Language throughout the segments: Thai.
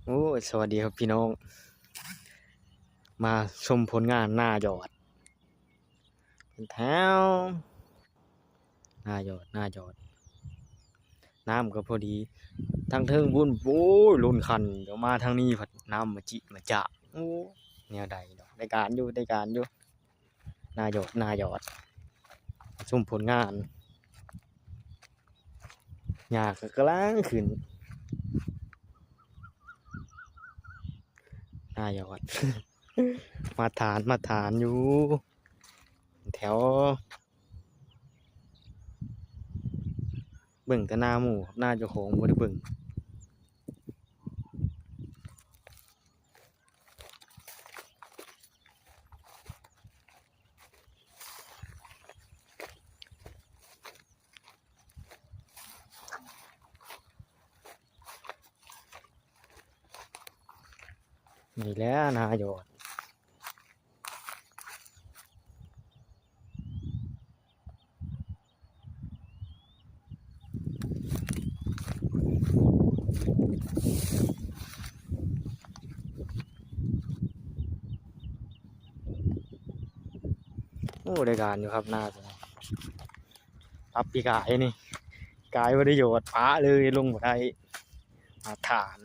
โอ้ยสวัสดีครับพี่น้องมาชมผลงานหน้าหยอดเป็นแถวหน้าหยอดน้ำก็พอดีทางเทิงบุญโอ้ยล้นคันเดี๋ยวมาทางนี้ผัดน้ำมาจิมาจะโอ้แนวใดดอกได้การอยู่หน้าหยอดชมผลงานหยากก็กำลังขึ้นหน้าหยอด มาฐานอยู่แถวเบิ่งแต่หน้าหมู่ครับหน้าเจ้าของบ่ได้เบิ่งนี่แหล้วหน้าหยอดโอ้ได้การอยู่ครับหน้าตัวนี้รับปีกายนี่กายบ่ได้หยอดป้าเลยลงบ่ได้มาฐาน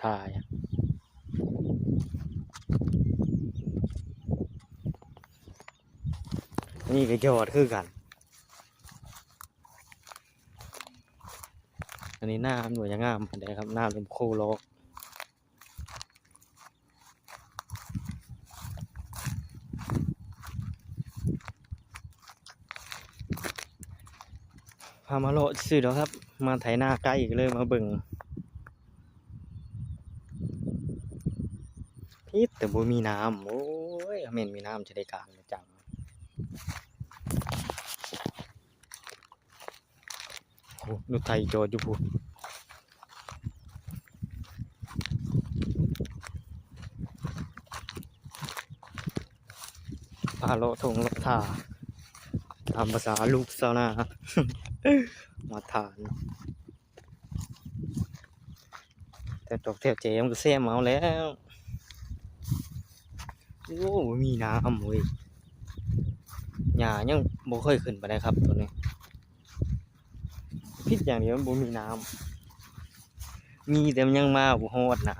ถ่ายนี่ก็หยอดคือกันอันนี้หน้ามันบ่ยังงามปานใดครับหน้าเป็นโคโลกพามาโลดซื่อแล้วครับมาไถนาใกล้อีกเลยมาเบิ่งพิษแต่บ่มีน้ำโอ้ยแม่นมีน้ำจะได้การจังโอ้รถไถจอดอยู่พุ่นพาโลทงโลท่าตามภาษาลูกสาวนา มาทานแต่ตกแถวเจมก็แซมเอาแล้วโอ้มีน้ำเว้ยหญ้ายังบ่เคยขึ้นไปได้ครับตัวนี้พิษอย่างเดียวมันบ่มีน้ำมีแต่มันยังมาบ่ฮอดหนา